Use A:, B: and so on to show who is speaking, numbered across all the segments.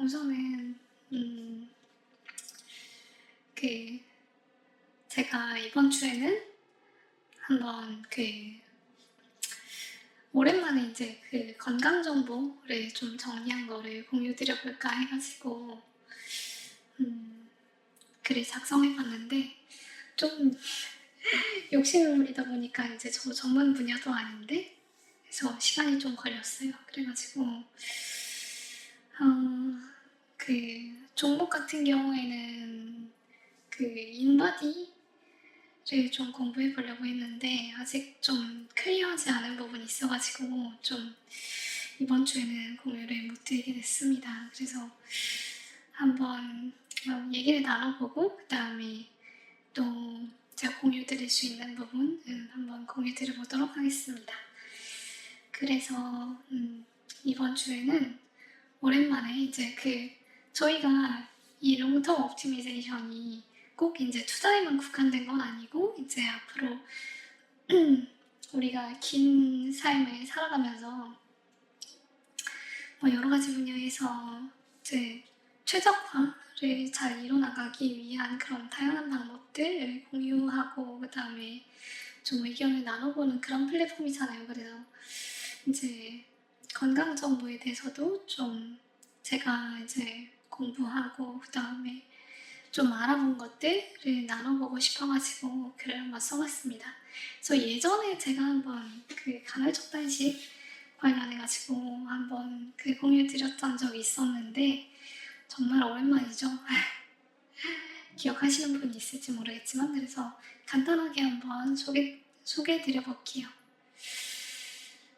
A: 우선은 그 제가 이번 주에는 한번 오랜만에 이제 건강 정보를 좀 정리한 거를 공유드려 볼까 해가지고 글을 작성해 봤는데, 좀 욕심을 부리다 보니까 이제 저 전문 분야도 아닌데, 그래서 시간이 좀 걸렸어요. 그래가지고 종목 같은 경우에는 인바디를 좀 공부해 보려고 했는데 아직 좀 클리어하지 않은 부분이 있어가지고 좀 이번 주에는 공유를 못 드리게 됐습니다. 그래서 한번 얘기를 나눠보고, 그 다음에 또 제가 공유 드릴 수 있는 부분은 한번 공유 드려보도록 하겠습니다. 그래서 이번 주에는 오랜만에 이제 저희가 이 롱텀 옵티미제이션이 꼭 이제 투자에만 국한된 건 아니고, 이제 앞으로 우리가 긴 삶을 살아가면서 여러 가지 분야에서 이제 최적화를 잘 이뤄나가기 위한 그런 다양한 방법들을 공유하고, 그 다음에 좀 의견을 나눠보는 그런 플랫폼이잖아요. 그래서 이제 건강 정보에 대해서도 좀 제가 이제 공부하고, 그 다음에 좀 알아본 것들을 나눠보고 싶어가지고 글을 한번 써봤습니다. 그래서 예전에 제가 한번 간헐적 단식 관련해가지고 한번 공유 드렸던 적이 있었는데, 정말 오랜만이죠. 기억하시는 분이 있을지 모르겠지만, 그래서 간단하게 한번 소개해 드려볼게요.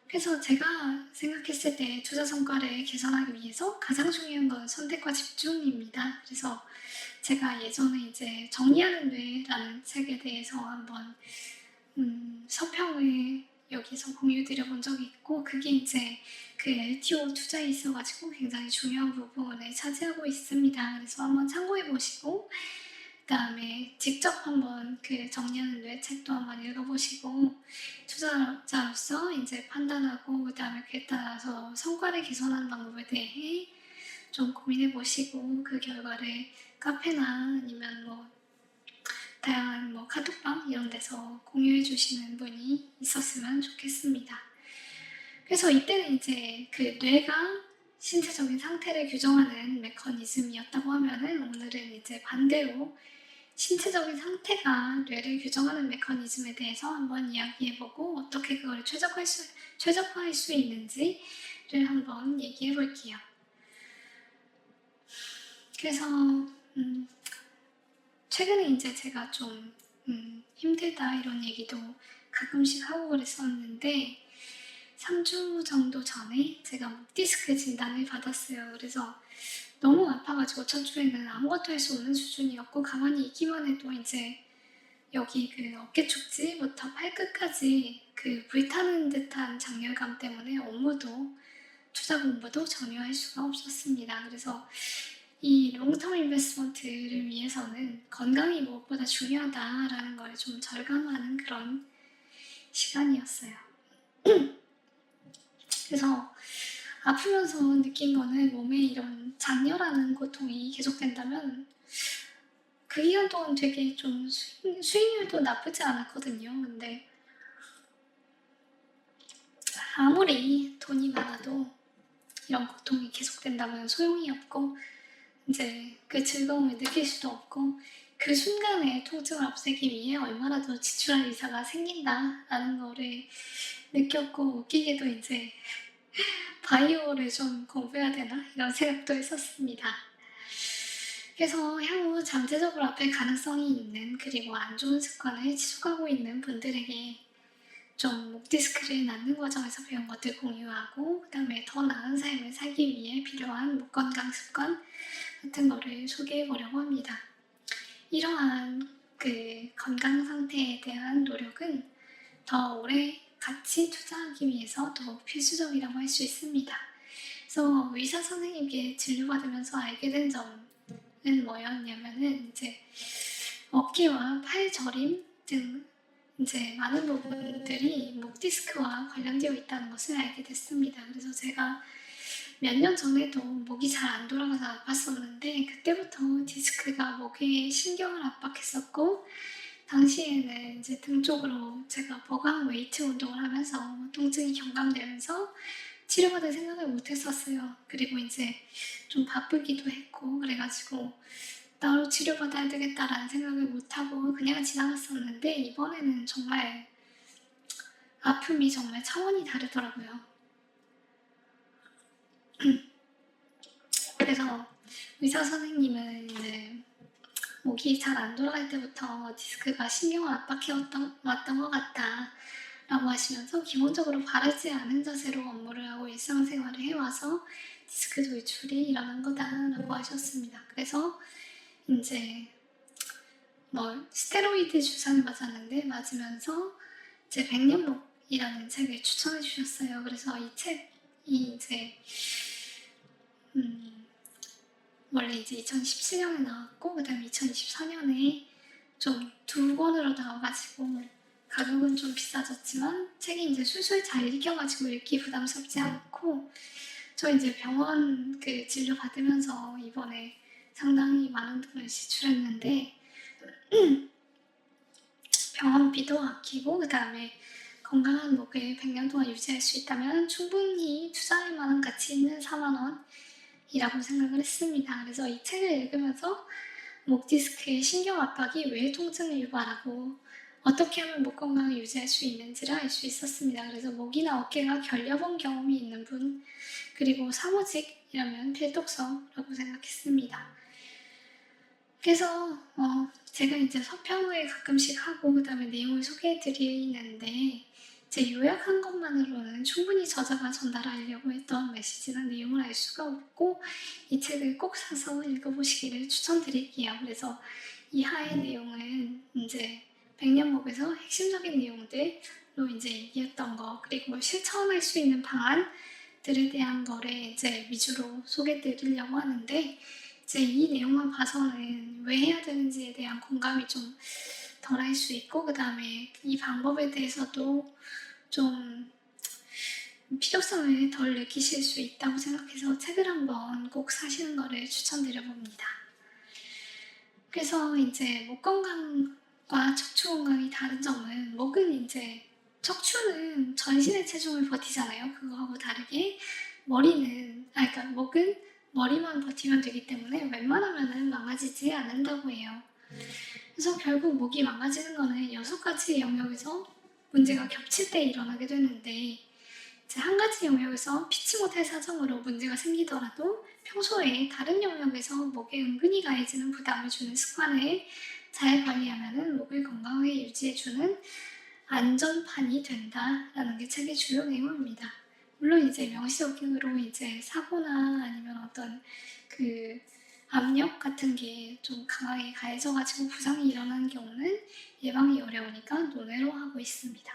A: 그래서 제가 생각했을 때 투자 성과를 개선하기 위해서 가장 중요한 건 선택과 집중입니다. 그래서 제가 예전에 이제 정리하는 뇌라는 책에 대해서 한번 서평을 여기서 공유드려 본 적이 있고, 그게 이제 LTO 투자에 있어가지고 굉장히 중요한 부분을 차지하고 있습니다. 그래서 한번 참고해 보시고, 그 다음에 직접 한번 정리하는 뇌 책도 한번 읽어보시고, 투자자로서 이제 판단하고, 그 다음에 그에 따라서 성과를 개선하는 방법에 대해 좀 고민해 보시고, 그 결과를 카페나 아니면 다양한 카톡방 이런 데서 공유해 주시는 분이 있었으면 좋겠습니다. 그래서 이때는 이제 뇌가 신체적인 상태를 규정하는 메커니즘이었다고 하면은, 오늘은 이제 반대로 신체적인 상태가 뇌를 규정하는 메커니즘에 대해서 한번 이야기해보고, 어떻게 그걸 최적화할 수 있는지를 한번 얘기해볼게요. 그래서 최근에 이제 제가 좀 힘들다 이런 얘기도 가끔씩 하고 그랬었는데, 3주 정도 전에 제가 목 디스크 진단을 받았어요. 그래서 너무 아파가지고 첫 주에는 아무것도 할 수 없는 수준이었고, 가만히 있기만 해도 이제 여기 어깨 축지부터 발끝까지 불타는 듯한 장렬감 때문에 업무도, 투자 공부도 전혀 할 수가 없었습니다. 그래서 이 롱텀 인베스트먼트를 위해서는 건강이 무엇보다 중요하다라는 걸 좀 절감하는 그런 시간이었어요. 그래서 아프면서 느낀 거는, 몸에 이런 장렬하는 고통이 계속된다면 그 기간 동안 되게 좀 수익률도 나쁘지 않았거든요. 근데 아무리 돈이 많아도 이런 고통이 계속된다면 소용이 없고, 이제 그 즐거움을 느낄 수도 없고, 그 순간에 통증을 없애기 위해 얼마나 더 지출할 의사가 생긴다라는 거를 느꼈고, 웃기게도 이제 바이오를 좀 공부해야 되나 이런 생각도 했었습니다. 그래서 향후 잠재적으로 앞에 가능성이 있는, 그리고 안 좋은 습관을 지속하고 있는 분들에게 좀 목 디스크를 낫는 과정에서 배운 것들 공유하고, 그 다음에 더 나은 삶을 살기 위해 필요한 목 건강 습관 같은 거를 소개해 보려고 합니다. 이러한 건강 상태에 대한 노력은 더 오래 같이 투자하기 위해서 더욱 필수적이라고 할 수 있습니다. 그래서 의사 선생님께 진료받으면서 알게 된 점은 뭐였냐면은, 이제 어깨와 팔 저림 등 이제 많은 부분들이 목 디스크와 관련되어 있다는 것을 알게 됐습니다. 그래서 제가 몇 년 전에도 목이 잘 안 돌아가서 아팠었는데 그때부터 디스크가 목에 신경을 압박했었고 당시에는 이제 등 쪽으로 제가 버거한 웨이트 운동을 하면서 통증이 경감되면서 치료받을 생각을 못 했었어요. 그리고 이제 좀 바쁘기도 했고 그래가지고 따로 치료받아야 되겠다라는 생각을 못하고 그냥 지나갔었는데 이번에는 정말 아픔이 정말 차원이 다르더라고요. 그래서 의사 선생님은 이제 목이 잘 안 돌아갈 때부터 디스크가 신경을 압박해왔던 것 같다 라고 하시면서 기본적으로 바르지 않은 자세로 업무를 하고 일상생활을 해와서 디스크 돌출이 일어난 거다라고 하셨습니다. 그래서 이제 스테로이드 주사를 맞으면서 이제 백년목이라는 책을 추천해 주셨어요. 그래서 이 책이 이제 원래 이제 2017년에 나왔고 그 다음에 2024년에 좀 두 권으로 나와가지고 가격은 좀 비싸졌지만 책이 이제 술술 잘 읽혀가지고 읽기 부담스럽지 않고 저 이제 병원 그 진료 받으면서 이번에 상당히 많은 돈을 지출했는데 병원비도 아끼고 그 다음에 건강한 목을 100년 동안 유지할 수 있다면 충분히 투자할 만한 가치 있는 4만 원이라고 생각을 했습니다. 그래서 이 책을 읽으면서 목 디스크의 신경 압박이 왜 통증을 유발하고 어떻게 하면 목 건강을 유지할 수 있는지를 알 수 있었습니다. 그래서 목이나 어깨가 결려본 경험이 있는 분 그리고 사무직이라면 필독서라고 생각했습니다. 그래서 제가 이제 서평을 가끔씩 하고 그 다음에 내용을 소개해 드리는데 제 요약한 것만으로는 충분히 저자가 전달하려고 했던 메시지나 내용을 알 수가 없고 이 책을 꼭 사서 읽어보시기를 추천드릴게요. 그래서 이하의 내용은 이제 백년목에서 핵심적인 내용들로 이제 얘기했던 거 그리고 실천할 수 있는 방안들에 대한 거를 이제 위주로 소개해 드리려고 하는데 이제 이 내용만 봐서는 왜 해야 되는지에 대한 공감이 좀 덜 할 수 있고 그 다음에 이 방법에 대해서도 좀 필요성을 덜 느끼실 수 있다고 생각해서 책을 한번 꼭 사시는 거를 추천드려 봅니다. 그래서 이제 목 건강과 척추 건강이 다른 점은 목은 이제 척추는 전신의 체중을 버티잖아요. 그거하고 다르게 그러니까 목은 머리만 버티면 되기 때문에 웬만하면은 망가지지 않는다고 해요. 그래서 결국 목이 망가지는 거는 6가지 영역에서 문제가 겹칠 때 일어나게 되는데 이제 한 가지 영역에서 피치 못할 사정으로 문제가 생기더라도 평소에 다른 영역에서 목에 은근히 가해지는 부담을 주는 습관을 잘 관리하면은 목을 건강하게 유지해주는 안전판이 된다라는 게 책의 주요 내용입니다. 물론 이제 명시적으로 이제 사고나 아니면 어떤 그 압력 같은 게 좀 강하게 가해져가지고 부상이 일어나는 경우는 예방이 어려우니까 논외로 하고 있습니다.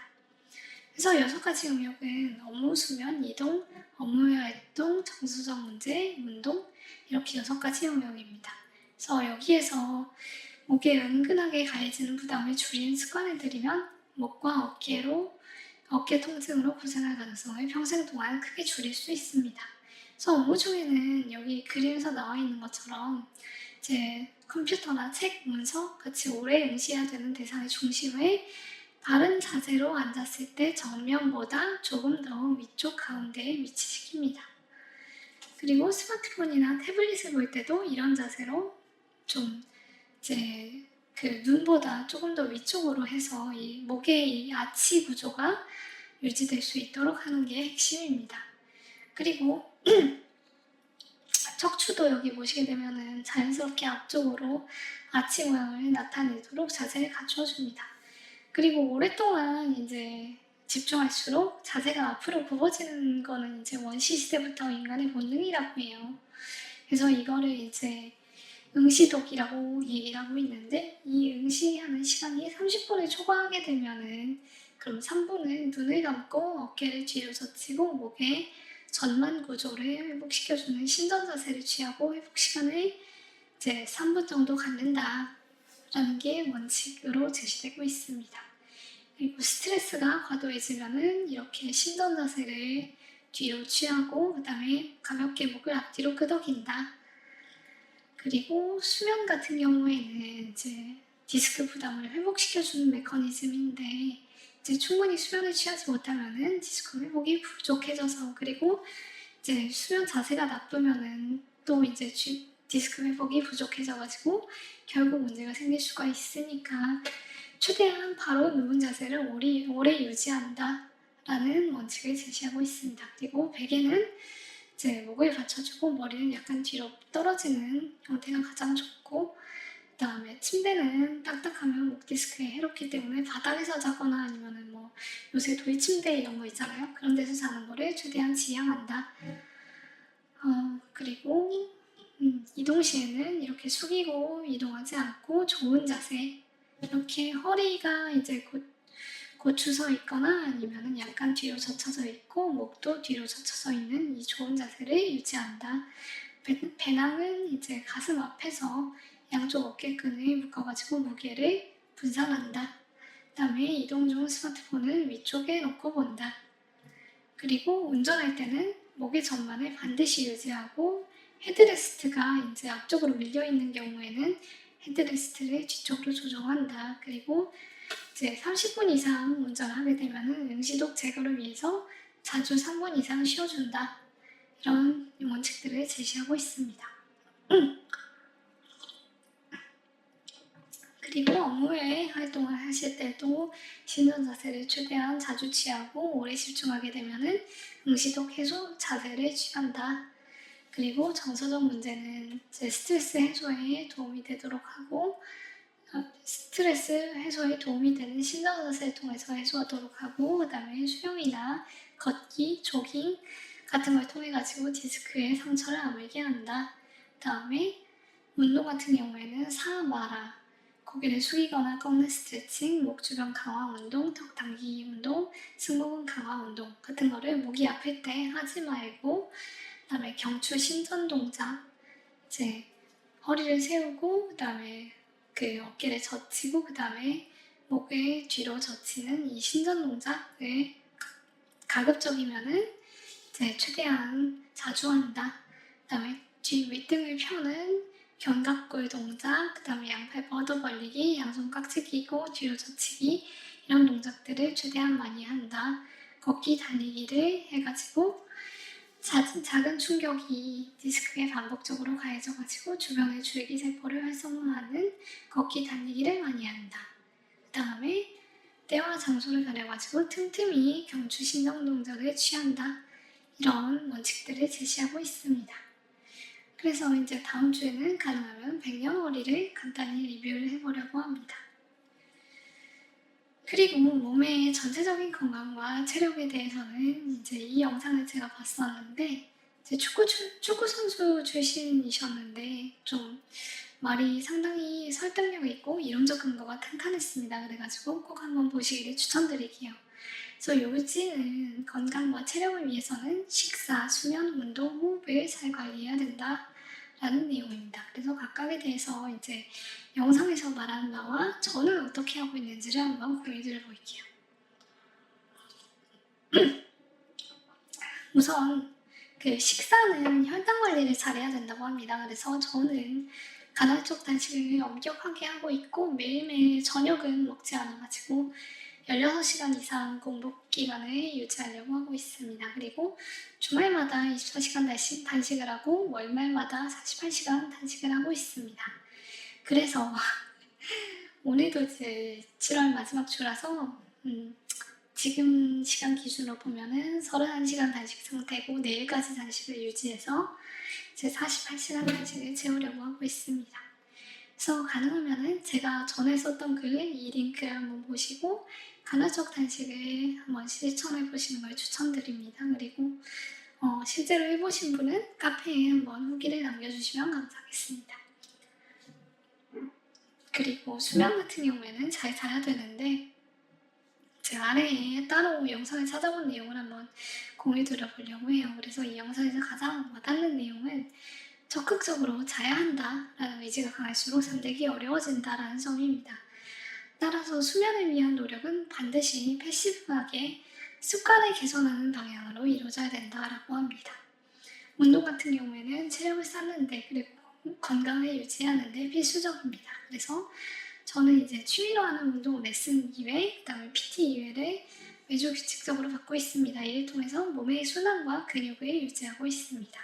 A: 그래서 6가지 영역은 업무, 수면, 이동, 업무의 활동, 정서적 문제, 운동 이렇게 6가지 영역입니다. 그래서 여기에서 목에 은근하게 가해지는 부담을 줄이는 습관을 들이면 목과 어깨 통증으로 고생할 가능성을 평생 동안 크게 줄일 수 있습니다. 그래서 업무 중에는 여기 그림에서 나와 있는 것처럼 이제 컴퓨터나 책, 문서 같이 오래 응시해야 되는 대상의 중심을 바른 자세로 앉았을 때 정면보다 조금 더 위쪽 가운데에 위치시킵니다. 그리고 스마트폰이나 태블릿을 볼 때도 이런 자세로 좀 이제 그 눈보다 조금 더 위쪽으로 해서 이 목의 이 아치 구조가 유지될 수 있도록 하는 게 핵심입니다. 그리고 척추도 여기 보시게 되면은 자연스럽게 앞쪽으로 아치 모양을 나타내도록 자세를 갖춰줍니다. 그리고 오랫동안 이제 집중할수록 자세가 앞으로 굽어지는 거는 이제 원시 시대부터 인간의 본능이라고 해요. 그래서 이거를 이제 응시독이라고 얘기를 하고 있는데 이 응시하는 시간이 30분을 초과하게 되면은 그럼 3분은 눈을 감고 어깨를 뒤로 젖히고 목에 전만 구조를 회복시켜주는 신전 자세를 취하고 회복 시간을 이제 3분 정도 갖는다라는 게 원칙으로 제시되고 있습니다. 그리고 스트레스가 과도해지면은 이렇게 신전 자세를 뒤로 취하고 그 다음에 가볍게 목을 앞뒤로 끄덕인다. 그리고 수면 같은 경우에는 이제 디스크 부담을 회복시켜주는 메커니즘인데 이제 충분히 수면을 취하지 못하면은 디스크 회복이 부족해져서 그리고 이제 수면 자세가 나쁘면은 또 이제 디스크 회복이 부족해져가지고 결국 문제가 생길 수가 있으니까 최대한 바로 누운 자세를 오래 유지한다 라는 원칙을 제시하고 있습니다. 그리고 베개는 이제 목을 받쳐주고 머리는 약간 뒤로 떨어지는 형태가 가장 좋고 그 다음에 침대는 딱딱하면 목 디스크에 해롭기 때문에 바닥에서 자거나 아니면은 뭐 요새 도이 침대 이런 거 있잖아요. 그런 데서 자는 거를 최대한 지양한다. 그리고 이동 시에는 이렇게 숙이고 이동하지 않고 좋은 자세 이렇게 허리가 이제 고추서 있거나 아니면 약간 뒤로 젖혀져 있고 목도 뒤로 젖혀져 있는 이 좋은 자세를 유지한다. 배낭은 이제 가슴 앞에서 양쪽 어깨끈을 묶어가지고 무게를 분산한다. 그 다음에 이동 중 스마트폰을 위쪽에 놓고 본다. 그리고 운전할 때는 목의 전만을 반드시 유지하고 헤드레스트가 이제 앞쪽으로 밀려 있는 경우에는 헤드레스트를 뒤쪽으로 조정한다. 그리고 이제 30분 이상 운전을 하게 되면은 응시독 제거를 위해서 자주 3분 이상 쉬어준다. 이런 원칙들을 제시하고 있습니다. 그리고 업무 외에 활동을 하실 때도 신전 자세를 최대한 자주 취하고 오래 집중하게 되면은 응시독 해소 자세를 취한다. 그리고 정서적 문제는 이제 스트레스 해소에 도움이 되도록 하고 스트레스 해소에 도움이 되는 신전 자세를 통해서 해소하도록 하고 그 다음에 수영이나 걷기, 조깅 같은 걸 통해 가지고 디스크에 상처를 아물게 한다. 그 다음에 운동 같은 경우에는 사마라 고개를 숙이거나 꺾는 스트레칭, 목 주변 강화 운동, 턱 당기기 운동, 승모근 강화 운동 같은 거를 목이 아플 때 하지 말고 그 다음에 경추 신전 동작 이제 허리를 세우고 그 다음에 그 어깨를 젖히고 그 다음에 목을 뒤로 젖히는 이 신전 동작을 가급적이면은 이제 최대한 자주 한다. 그 다음에 뒤 윗등을 펴는 견갑골 동작, 그 다음에 양팔 뻗어 벌리기, 양손 깍지 끼고 뒤로 젖히기 이런 동작들을 최대한 많이 한다. 걷기, 달리기를 해가지고 작은 충격이 디스크에 반복적으로 가해져가지고 주변의 줄기세포를 활성화하는 걷기, 달리기를 많이 한다. 그 다음에 때와 장소를 가려가지고 틈틈이 경추 신경 동작을 취한다. 이런 원칙들을 제시하고 있습니다. 그래서 이제 다음 주에는 가능하면 백년허리를 간단히 리뷰를 해보려고 합니다. 그리고 몸의 전체적인 건강과 체력에 대해서는 이제 이 영상을 제가 봤었는데 이제 축구 선수 출신이셨는데 좀 말이 상당히 설득력 있고 이론적 근거가 탄탄했습니다. 그래가지고 꼭 한번 보시기를 추천드릴게요. 그래서 요지는 건강과 체력을 위해서는 식사, 수면, 운동, 호흡을 잘 관리해야 된다. 라는 내용입니다. 그래서 각각에 대해서 이제 영상에서 말하는 바와 저는 어떻게 하고 있는지를 한번 공유드려 볼게요. 우선 그 식사는 혈당 관리를 잘해야 된다고 합니다. 그래서 저는 간헐적 단식을 엄격하게 하고 있고 매일매일 저녁은 먹지 않아가지고 16시간 이상 공복 기간을 유지하려고 하고 있습니다. 그리고 주말마다 24시간 단식을 하고 월말마다 48시간 단식을 하고 있습니다. 그래서 오늘도 이제 7월 마지막 주라서 지금 시간 기준으로 보면은 31시간 단식 상태고 내일까지 단식을 유지해서 이제 48시간 단식을 채우려고 하고 있습니다. 그래서 가능하면은 제가 전에 썼던 글 이 링크를 한번 보시고 간헐적 단식을 한번 실천해 보시는 걸 추천드립니다. 그리고 실제로 해보신 분은 카페에 한번 후기를 남겨주시면 감사하겠습니다. 그리고 수면 같은 경우에는 잘 자야 되는데 제가 아래에 따로 영상을 찾아본 내용을 한번 공유드려 보려고 해요. 그래서 이 영상에서 가장 와닿는 내용은 적극적으로 자야 한다라는 의지가 강할수록 잠들기 어려워진다라는 점입니다. 따라서 수면을 위한 노력은 반드시 패시브하게 습관을 개선하는 방향으로 이루어져야 된다라고 합니다. 운동 같은 경우에는 체력을 쌓는데 그리고 건강을 유지하는 데 필수적입니다. 그래서 저는 이제 취미로 하는 운동 레슨 2회, 그다음에 PT 2회를 매주 규칙적으로 받고 있습니다. 이를 통해서 몸의 순환과 근육을 유지하고 있습니다.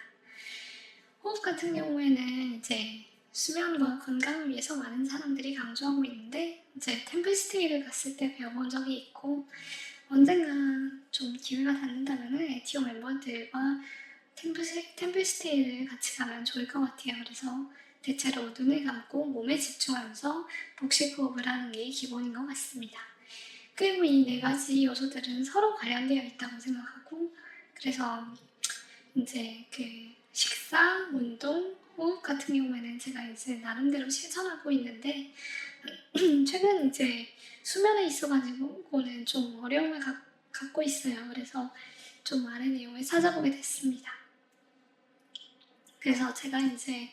A: 호흡 같은 경우에는 이제 수면과 건강을 위해서 많은 사람들이 강조하고 있는데 이제 템플스테이를 갔을 때 배워본 적이 있고 언젠가 좀 기회가 닿는다면 에티오 멤버들과 템플스테이를 같이 가면 좋을 것 같아요. 그래서 대체로 눈을 감고 몸에 집중하면서 복식 호흡을 하는 게 기본인 것 같습니다. 그리고 이 네 가지 요소들은 서로 관련되어 있다고 생각하고 그래서 이제 그 식사, 운동, 호흡 같은 경우에는 제가 이제 나름대로 실천하고 있는데 최근 이제 수면에 있어가지고는 좀 어려움을 갖고 있어요. 그래서 좀 아래 내용을 찾아보게 됐습니다. 그래서 제가 이제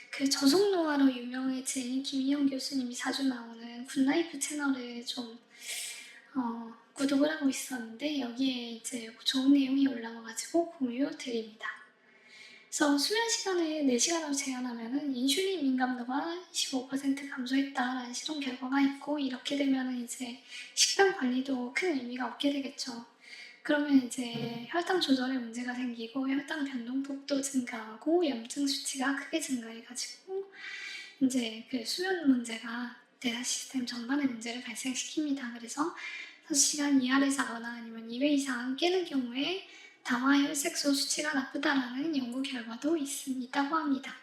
A: 그 저속노화로 유명해진 김희영 교수님이 자주 나오는 굿라이프 채널을 좀 구독을 하고 있었는데 여기에 이제 좋은 내용이 올라와가지고 공유 드립니다. 그래서 수면 시간을 4시간으로 제한하면 인슐린 민감도가 25% 감소했다라는 실험 결과가 있고 이렇게 되면 이제 식단 관리도 큰 의미가 없게 되겠죠. 그러면 이제 혈당 조절에 문제가 생기고 혈당 변동폭도 증가하고 염증 수치가 크게 증가해가지고 이제 그 수면 문제가 대사 시스템 전반에 문제를 발생시킵니다. 그래서 6시간 이하를 자거나 아니면 2회 이상 깨는 경우에 당화 혈색소 수치가 나쁘다라는 연구 결과도 있다고 합니다.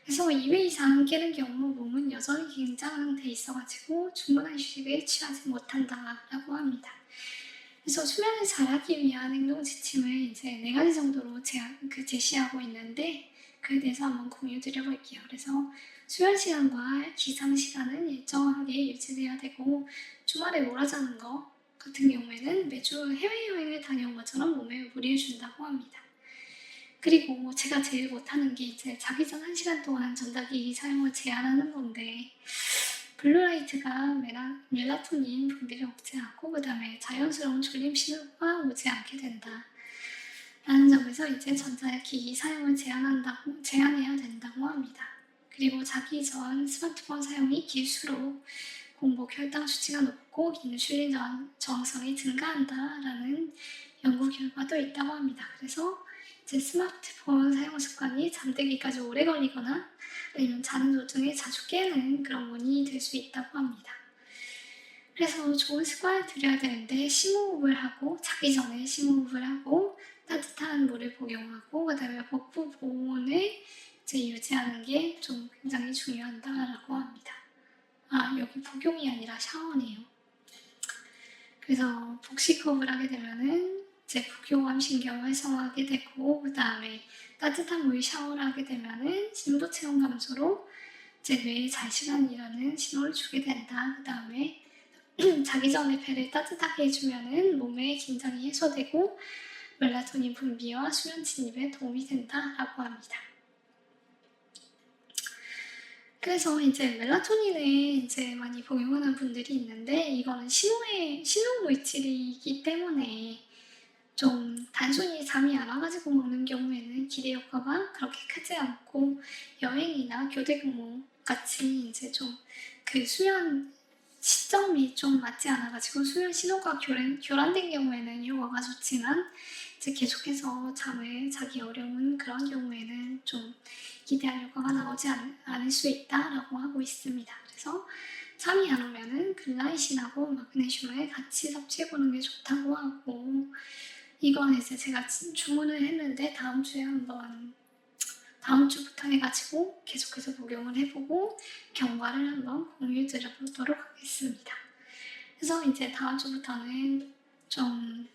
A: 그래서 2회 이상 깨는 경우 몸은 여전히 긴장 상태에 있어가지고 충분한 휴식을 취하지 못한다라고 합니다. 그래서 수면을 잘하기 위한 행동 지침을 이제 4가지 정도로 제시하고 있는데 그에 대해서 한번 공유 드려볼게요. 그래서 수면 시간과 기상 시간은 일정하게 유지돼야 되고 주말에 몰아자는 거 같은 경우에는 매주 해외여행을 다녀온 것처럼 몸에 무리를 준다고 합니다. 그리고 제가 제일 못하는 게 이제 자기 전 1시간 동안 전자기기 사용을 제한하는 건데 블루라이트가 멜라토닌 분비를 억제하고 그 다음에 자연스러운 졸림 신호가 오지 않게 된다. 라는 점에서 이제 전자기기 사용을 제한해야 된다고 합니다. 그리고 자기 전 스마트폰 사용이 길수록 공복 혈당 수치가 높고 인슐린 저항성이 증가한다라는 연구 결과도 있다고 합니다. 그래서 이제 스마트폰 사용 습관이 잠들기까지 오래 걸리거나 아니면 자는 도중에 자주 깨는 그런 원인이 될 수 있다고 합니다. 그래서 좋은 습관을 들여야 되는데 심호흡을 하고 자기 전에 심호흡을 하고 따뜻한 물을 복용하고 그 다음에 복부 보온을 이제 유지하는 게 좀 굉장히 중요하다라고 합니다. 여기 복용이 아니라 샤워네요. 그래서 복식호흡을 하게 되면은 이제 부교감 신경을 활성화하게 되고 그 다음에 따뜻한 물 샤워를 하게 되면은 심부 체온 감소로 이제 뇌에 잘 시간이라는 신호를 주게 된다. 그 다음에 자기 전에 배를 따뜻하게 해주면은 몸의 긴장이 해소되고 멜라토닌 분비와 수면 진입에 도움이 된다라고 합니다. 그래서 이제 멜라토닌을 이제 많이 복용하는 분들이 있는데 이거는 신호 물질이기 때문에 좀 단순히 잠이 안 와가지고 먹는 경우에는 기대 효과가 그렇게 크지 않고 여행이나 교대 근무 같이 이제 좀 그 수면 시점이 좀 맞지 않아가지고 수면 신호가 교란된 경우에는 효과가 좋지만 이제 계속해서 잠을 자기 어려운 그런 경우에는 좀 기대한 효과가 나오지 않을 수 있다라고 하고 있습니다. 그래서 잠이 안 오면은 글라이신하고 마그네슘을 같이 섭취해보는 게 좋다고 하고 이거는 이제 제가 주문을 했는데 다음 주부터 해가지고 계속해서 복용을 해보고 경과를 한번 공유 드려보도록 하겠습니다. 그래서 이제 다음 주부터는 좀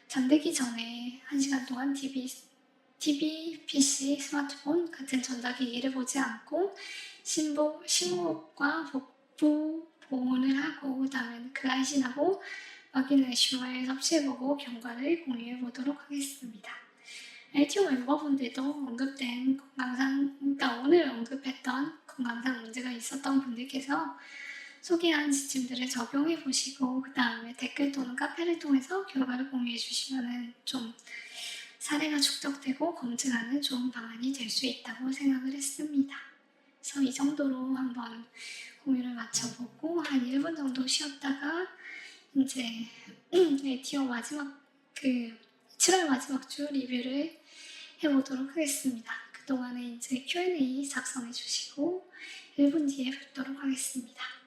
A: 잠들기 전에 1시간 동안 TV, PC, 스마트폰 같은 전자기기를 보지 않고 심호흡과 복부 보온을 하고 그 다음에 글라이신하고 마그네슘을 섭취해보고 경과를 공유해보도록 하겠습니다. LTO 멤버분들도 언급된 건강상, 그러니까 오늘 언급했던 건강상 문제가 있었던 분들께서 소개한 지침들을 적용해 보시고 그 다음에 댓글 또는 카페를 통해서 결과를 공유해 주시면은 좀 사례가 축적되고 검증하는 좋은 방안이 될 수 있다고 생각을 했습니다. 그래서 이 정도로 한번 공유를 마쳐보고 한 1분 정도 쉬었다가 이제 에티어 마지막 7월 마지막 주 리뷰를 해보도록 하겠습니다. 그동안에 이제 Q&A 작성해 주시고 1분 뒤에 뵙도록 하겠습니다.